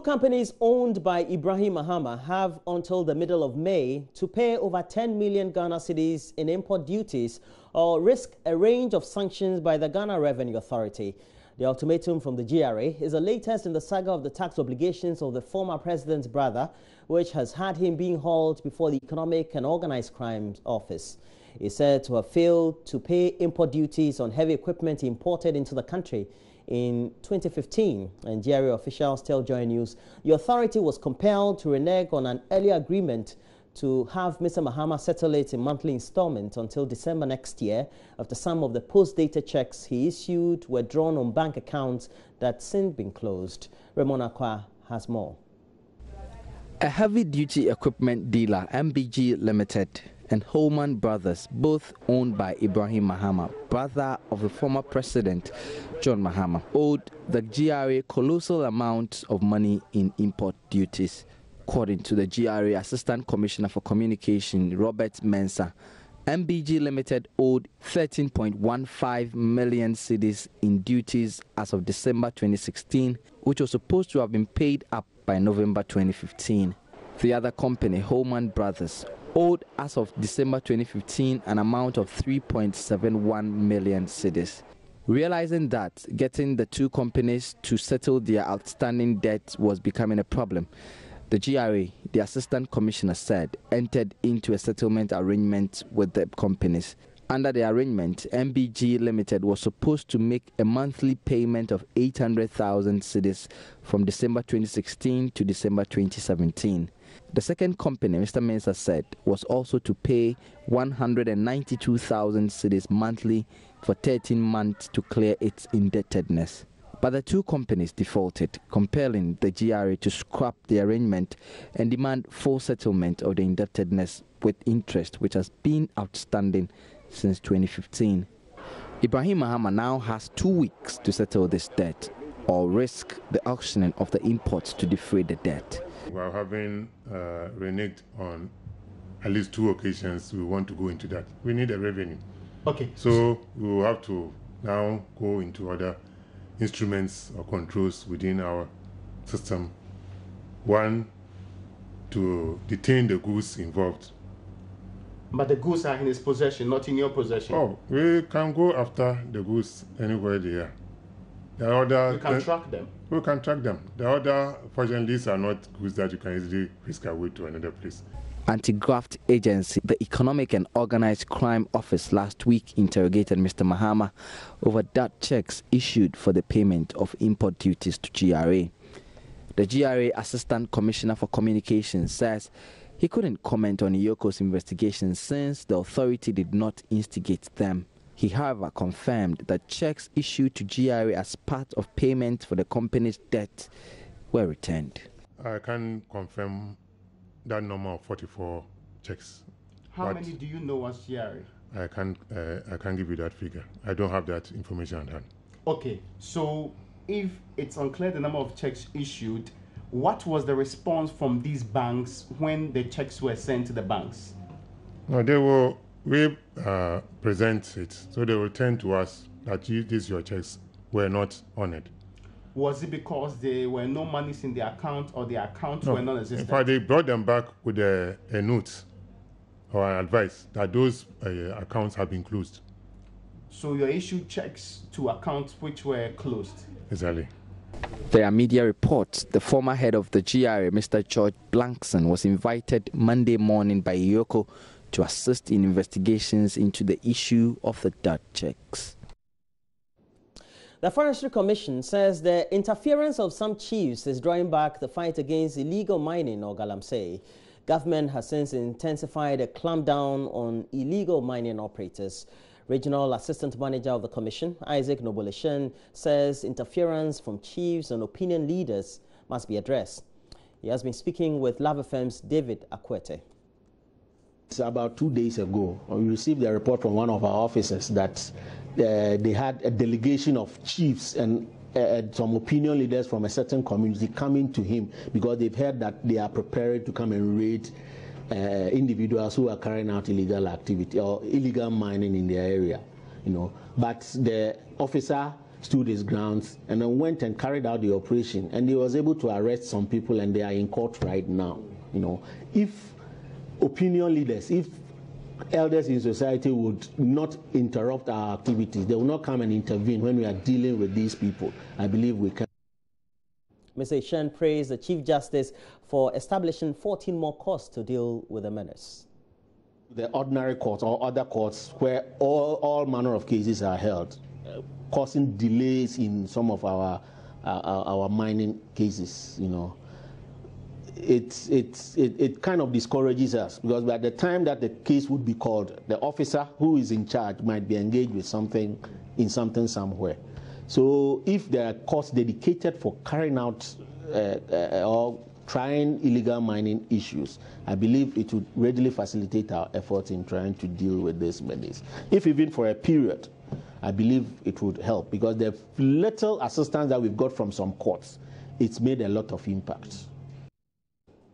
companies owned by Ibrahim Mahama have until the middle of May to pay over 10 million Ghana cedis in import duties or risk a range of sanctions by the Ghana Revenue Authority. The ultimatum from the GRA is the latest in the saga of the tax obligations of the former president's brother, which has had him being hauled before the Economic and Organized Crimes Office. He is said to have failed to pay import duties on heavy equipment imported into the country in 2015, and GRA officials tell Joy News the authority was compelled to renege on an earlier agreement to have Mr. Mahama settle it in monthly installments until December next year, after some of the post-dated checks he issued were drawn on bank accounts that since been closed. Ramona Kwa has more. A heavy-duty equipment dealer, MBG Limited, and Holman Brothers, both owned by Ibrahim Mahama, brother of the former president, John Mahama, owed the GRA colossal amounts of money in import duties. According to the GRA Assistant Commissioner for Communication, Robert Mensah, MBG Limited owed 13.15 million cedis in duties as of December 2016, which was supposed to have been paid up by November 2015. The other company, Holman Brothers, owed as of December 2015 an amount of 3.71 million cedis. Realizing that getting the two companies to settle their outstanding debt was becoming a problem, the GRA, the Assistant Commissioner said, entered into a settlement arrangement with the companies. Under the arrangement, MBG Limited was supposed to make a monthly payment of 800,000 cedis from December 2016 to December 2017. The second company, Mr. Mensah said, was also to pay 192,000 cedis monthly for 13 months to clear its indebtedness. But the two companies defaulted, compelling the GRA to scrap the arrangement and demand full settlement of the indebtedness with interest, which has been outstanding since 2015. Ibrahim Mahama now has 2 weeks to settle this debt or risk the auctioning of the imports to defray the debt. We are having reneged on at least 2 occasions. We want to go into that. We need a revenue. Okay. So we will have to now go into other instruments or controls within our system. One, to detain the goods involved. But the goods are in his possession, not in your possession. Oh, we can go after the goods anywhere they are. The other, you can track them. We can track them. The other, fortunately, these are not goods that you can easily whisk away to another place. Anti-graft agency, the Economic and Organized Crime Office, last week interrogated Mr. Mahama over dirt checks issued for the payment of import duties to GRA. The GRA Assistant Commissioner for Communications says he couldn't comment on Iyoko's investigation since the authority did not instigate them. He, however, confirmed that checks issued to GRA as part of payment for the company's debt were returned. I can confirm that number of 44 checks. How many do you know as GRA? I can't give you that figure. I don't have that information on hand. Okay, so if it's unclear the number of checks issued, what was the response from these banks when the checks were sent to the banks? No, we present it, so they will turn to us that these your checks were not honored. Was it because there were no monies in the account or the accounts were non-existent? In fact, they brought them back with a note or an advice that those accounts have been closed. So you issued checks to accounts which were closed? Exactly. There are media reports the former head of the GRA, Mr. George Blankson, was invited Monday morning by Iyoko to assist in investigations into the issue of the dirt checks. The Forestry Commission says the interference of some chiefs is drawing back the fight against illegal mining or galamsey. Government has since intensified a clampdown on illegal mining operators. Regional Assistant Manager of the Commission, Isaac Noboleshen, says interference from chiefs and opinion leaders must be addressed. He has been speaking with Love FM's David Akwete. It's about 2 days ago, we received a report from one of our officers that they had a delegation of chiefs and some opinion leaders from a certain community coming to him because they've heard that they are preparing to come and raid individuals who are carrying out illegal activity or illegal mining in their area, But the officer stood his grounds and then went and carried out the operation, and he was able to arrest some people, and they are in court right now. You know, if opinion leaders, if elders in society would not interrupt our activities, they will not come and intervene when we are dealing with these people, I believe we can. Mr. Shen praised the Chief Justice for establishing 14 more courts to deal with the menace. The ordinary courts or other courts where all manner of cases are held, causing delays in some of our mining cases, you know. It kind of discourages us, because by the time that the case would be called, the officer who is in charge might be engaged with something somewhere. So if there are courts dedicated for carrying out or trying illegal mining issues, I believe it would readily facilitate our efforts in trying to deal with this menace. If even for a period, I believe it would help, because the little assistance that we've got from some courts, it's made a lot of impact.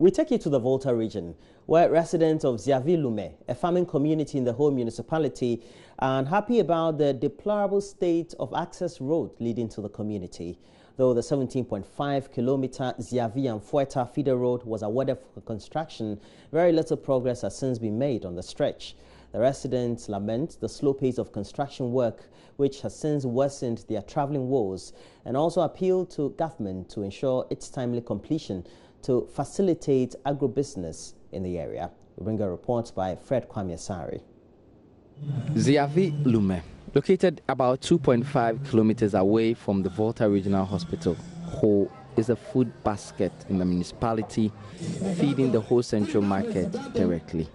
We take you to the Volta region, where residents of Ziavi-Lume, a farming community in the whole municipality, are unhappy about the deplorable state of access road leading to the community. Though the 17.5-kilometer Ziavi and Fueta feeder road was awarded for construction, very little progress has since been made on the stretch. The residents lament the slow pace of construction work, which has since worsened their traveling woes, and also appeal to government to ensure its timely completion to facilitate agribusiness in the area. We bring a report by Fred Kwame-Asari. Ziavi-Lume, located about 2.5 kilometers away from the Volta Regional Hospital, Ho is a food basket in the municipality, feeding the whole central market directly.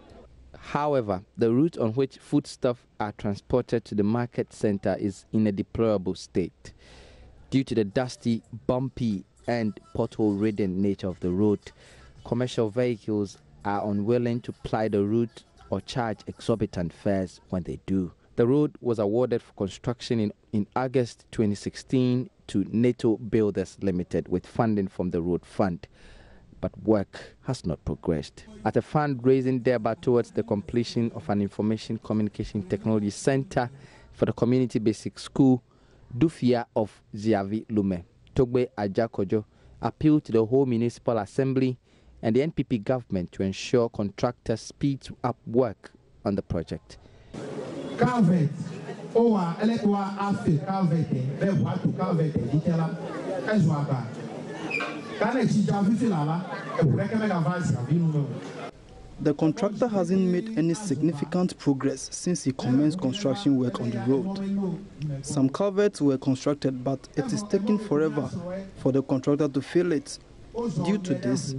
However, the route on which foodstuffs are transported to the market center is in a deplorable state. Due to the dusty, bumpy, and pothole-ridden nature of the road, commercial vehicles are unwilling to ply the route or charge exorbitant fares when they do. The road was awarded for construction in August 2016 to NATO Builders Limited with funding from the Road Fund, but work has not progressed. At a fundraising thereby towards the completion of an information communication technology center for the community basic school, Dufia of Ziavi-Lume, Togbe Ajakojo, appealed to the whole municipal assembly and the NPP government to ensure contractors speed up work on the project. Calvet, owa elekwa afi calvet, be watu calvet dikela ezwaba. Kana chija vifilala, eburekemega vazi avinu. The contractor hasn't made any significant progress since he commenced construction work on the road. Some culverts were constructed, but it is taking forever for the contractor to fill it. Due to this,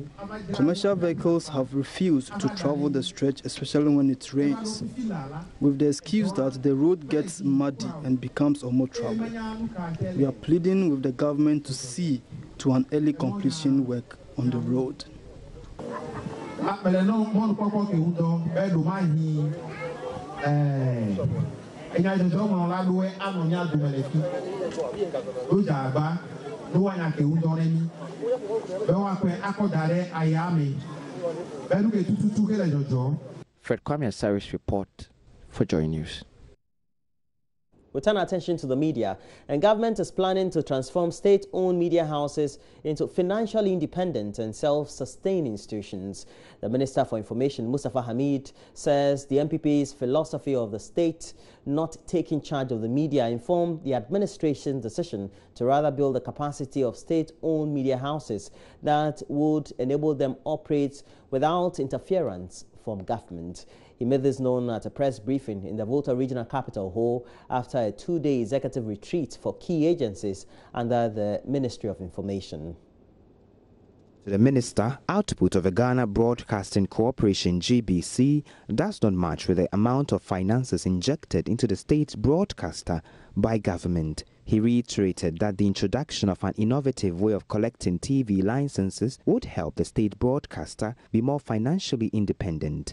commercial vehicles have refused to travel the stretch, especially when it rains, with the excuse that the road gets muddy and becomes almost trouble. We are pleading with the government to see to an early completion work on the road. Fred Kwame-Asari's report for Joy News. We turn our attention to the media, and government is planning to transform state-owned media houses into financially independent and self-sustaining institutions. The Minister for Information, Mustafa Hamid, says the MPP's philosophy of the state not taking charge of the media informed the administration's decision to rather build the capacity of state-owned media houses that would enable them operate without interference from government. He made this known at a press briefing in the Volta Regional Capital Hall after a two-day executive retreat for key agencies under the Ministry of Information. To the minister, output of the Ghana Broadcasting Corporation GBC does not match with the amount of finances injected into the state's broadcaster by government. He reiterated that the introduction of an innovative way of collecting TV licenses would help the state broadcaster be more financially independent.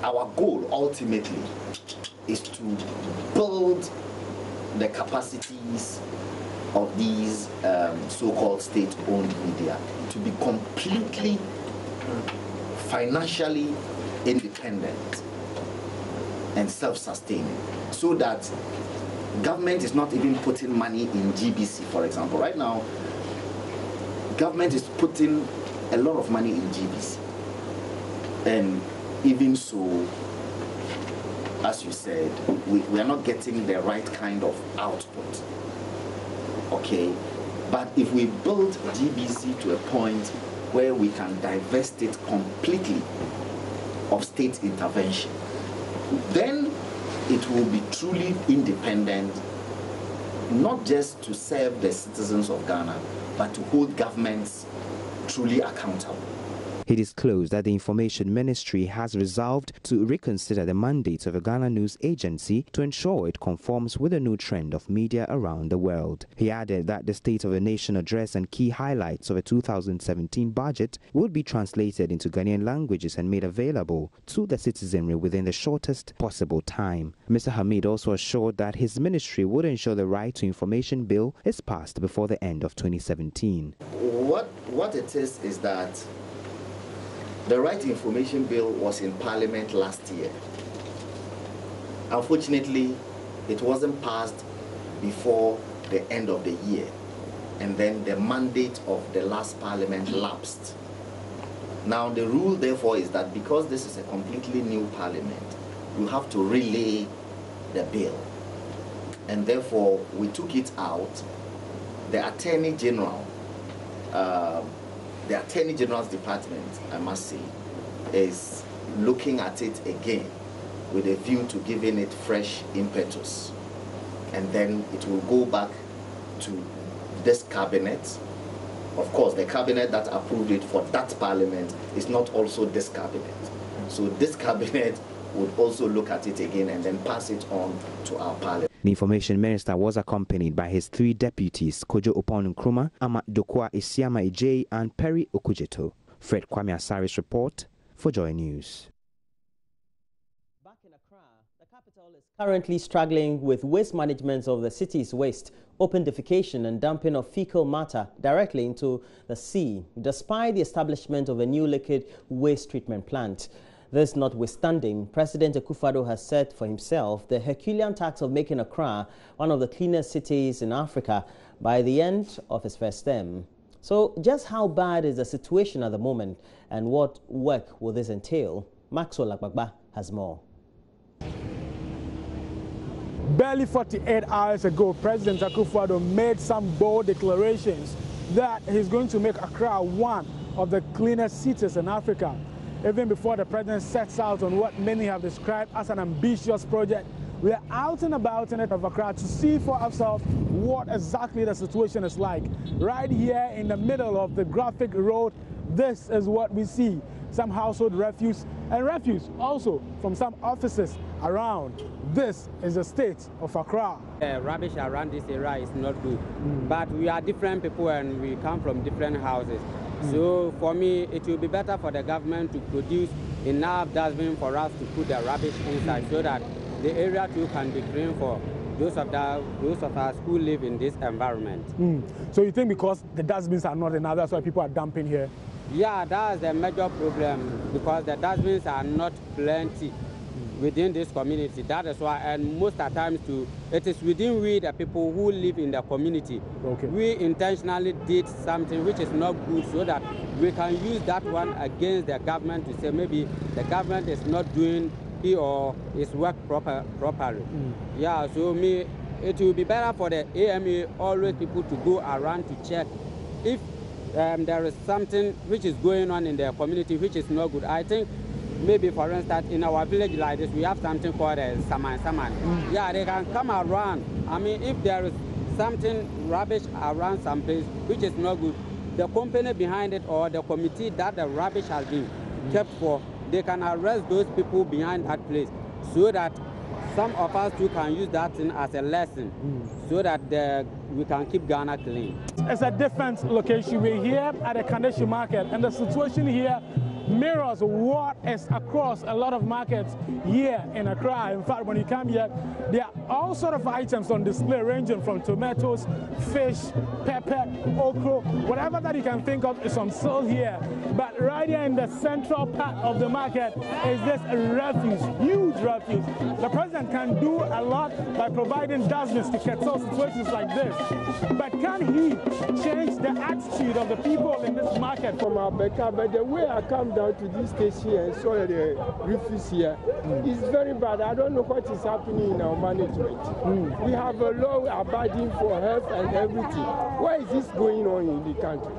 Our goal ultimately is to build the capacities of these so-called state-owned media to be completely financially independent and self-sustaining, so that government is not even putting money in GBC, for example. Right now, government is putting a lot of money in GBC. And even so, as you said, we are not getting the right kind of output. Okay? But if we build GBC to a point where we can divest it completely of state intervention, then it will be truly independent, not just to serve the citizens of Ghana, but to hold governments truly accountable. He disclosed that the Information Ministry has resolved to reconsider the mandate of the Ghana News Agency to ensure it conforms with the new trend of media around the world. He added that the State of the Nation address and key highlights of the 2017 budget would be translated into Ghanaian languages and made available to the citizenry within the shortest possible time. Mr. Hamid also assured that his ministry would ensure the Right to Information Bill is passed before the end of 2017. What it is that the Right to Information Bill was in Parliament last year. Unfortunately, it wasn't passed before the end of the year, and then the mandate of the last Parliament lapsed. Now, the rule, therefore, is that because this is a completely new Parliament, you have to relay the bill. And therefore, we took it out. The Attorney General, the Attorney General's Department, I must say, is looking at it again with a view to giving it fresh impetus. And then it will go back to this cabinet. Of course, the cabinet that approved it for that Parliament is not also this cabinet. So this cabinet would also look at it again and then pass it on to our Parliament. The Information Minister was accompanied by his 3 deputies, Kojo Opon Nkrumah, Amat Dokwa Isiama Ejei, and Perry Okujeto. Fred Kwame Asari's report for Joy News. Back in Accra, the capital is currently struggling with waste management of the city's waste, open defecation and dumping of fecal matter directly into the sea, despite the establishment of a new liquid waste treatment plant. This notwithstanding, President Akufo-Addo has set for himself the Herculean task of making Accra one of the cleanest cities in Africa by the end of his first term. So just how bad is the situation at the moment and what work will this entail? Maxwell Akbagba has more. Barely 48 hours ago, President Akufo-Addo made some bold declarations that he's going to make Accra one of the cleanest cities in Africa. Even before the president sets out on what many have described as an ambitious project, we are out and about in it of Accra to see for ourselves what exactly the situation is like. Right here in the middle of the graphic road, this is what we see. Some household refuse and refuse also from some offices around. This is the state of Accra. Rubbish around this area is not good, but we are different people and we come from different houses. So for me, it will be better for the government to produce enough dustbin for us to put the rubbish inside so that the area too can be clean for those of us who live in this environment. So you think because the dustbins are not enough, that's why people are dumping here? Yeah, that's the major problem, because the dustbins are not plenty within this community. That is why, and most of the times too, it is within we, the people who live in the community. Okay. We intentionally did something which is not good so that we can use that one against the government to say maybe the government is not doing it or its work properly. Yeah, so it will be better for the AMA, always people to go around to check if there is something which is going on in the community which is not good. I think maybe, for instance, in our village like this, we have something called saman. Yeah, they can come around. I mean, if there is something rubbish around some place which is not good, the company behind it or the committee that the rubbish has been kept for, they can arrest those people behind that place so that some of us too can use that thing as a lesson so that we can keep Ghana clean. It's a different location. We're here at the Kandeshi market, and the situation here mirrors what is across a lot of markets here in Accra. In fact, when you come here, there are all sort of items on display ranging from tomatoes, fish, pepper, okra, whatever that you can think of is on sale here. But right here in the central part of the market is this refuse, huge refuse. The president can do a lot by providing dustbins to curtail situations like this. But can he change the attitude of the people in this market? From Abeka, but the way I come down to this station and saw the refuse here is very bad. I don't know what is happening in our management. We have a law abiding for health and everything. Why is this going on in the country?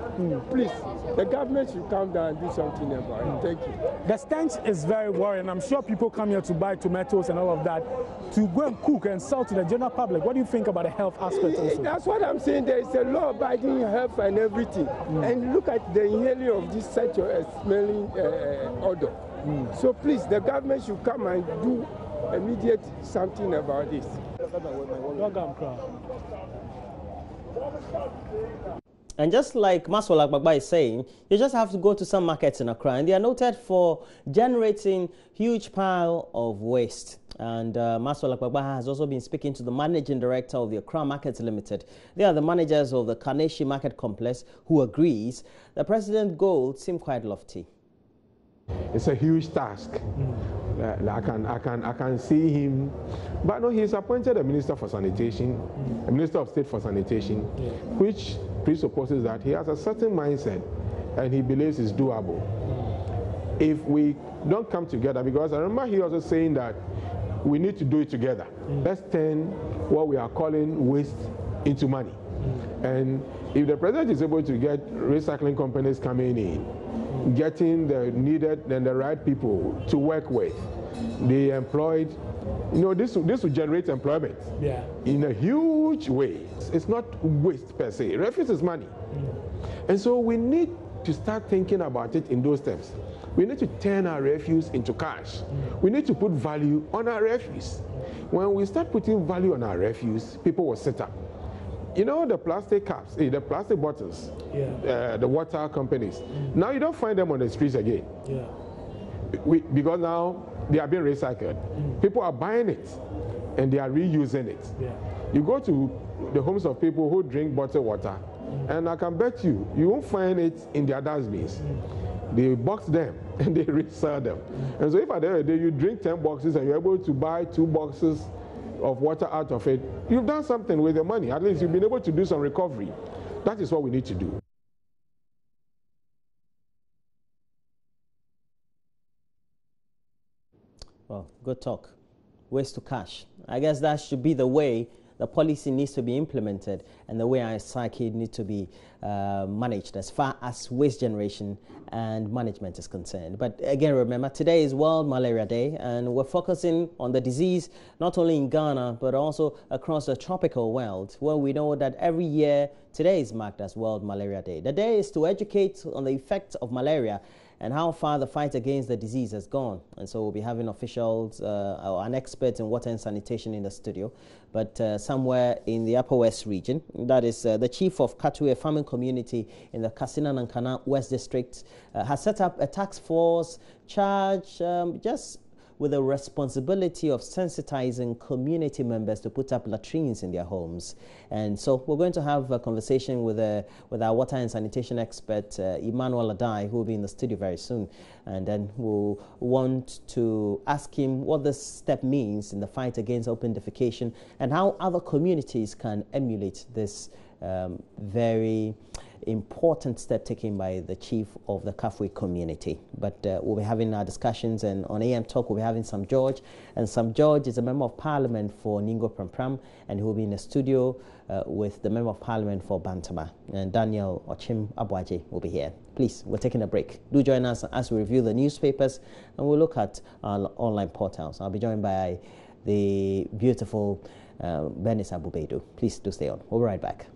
Please, the government should come down and do something about it. Thank you. The stench is very worrying. I'm sure people come here to buy tomatoes and all of that to go and cook and sell to the general public. What do you think about the health aspect also? That's what I'm saying. There is a law abiding health and everything. And look at the inhaling of this such a smelling odor. So please, the government should come and do immediate something about this. And just like Maswala Gbagba is saying, you just have to go to some markets in Accra, and they are noted for generating huge pile of waste. And Maswala Gbagba has also been speaking to the managing director of the Accra Markets Limited. They are the managers of the Kaneshi Market Complex, who agrees the president's goals seem quite lofty. It's a huge task. I can see him, but no, he's appointed a minister for sanitation, a minister of state for sanitation, which presupposes that he has a certain mindset and he believes it's doable. If we don't come together, because I remember he also saying that we need to do it together. Let's turn what we are calling waste into money. And if the president is able to get recycling companies coming in, getting the needed and the right people to work with, the employed, this will generate employment in a huge way. It's not waste per se. Refuse is money. And so we need to start thinking about it in those terms. We need to turn our refuse into cash. We need to put value on our refuse. When we start putting value on our refuse, people will sit up. The plastic cups, the plastic bottles, the water companies, now you don't find them on the streets again. Because now they are being recycled. People are buying it and they are reusing it. You go to the homes of people who drink bottled water, and I can bet you won't find it in their dustbins. They box them and they resell them. And so if at the end of the day you drink 10 boxes and you're able to buy 2 boxes of water out of it, you've done something with the money. At least you've been able to do some recovery. That is what we need to do. Well, good talk. Waste to cash. I guess that should be the way the policy needs to be implemented and the way our psyche needs to be managed as far as waste generation and management is concerned. But again, remember, today is World Malaria Day, and we're focusing on the disease not only in Ghana but also across the tropical world, where we know that every year today is marked as World Malaria Day. The day is to educate on the effects of malaria and how far the fight against the disease has gone. And so we'll be having officials, or an expert in water and sanitation in the studio. But somewhere in the Upper West region, that is the chief of Katue farming community in the Kasina Nankana West District, has set up a task force charged just with the responsibility of sensitizing community members to put up latrines in their homes. And so we're going to have a conversation with our water and sanitation expert, Emmanuel Adai, who will be in the studio very soon. And then we'll want to ask him what this step means in the fight against open defecation and how other communities can emulate this very important step taken by the chief of the Kafue community. But we'll be having our discussions, and on AM Talk we'll be having Sam George, and Sam George is a member of parliament for Ningo Prampram, and he will be in the studio with the member of parliament for Bantama, and Daniel Ochim Abwaje will be here. Please, we're taking a break. Do join us as we review the newspapers and we'll look at our online portals. I'll be joined by the beautiful Bernice Abubedu. Please do stay on. We'll be right back.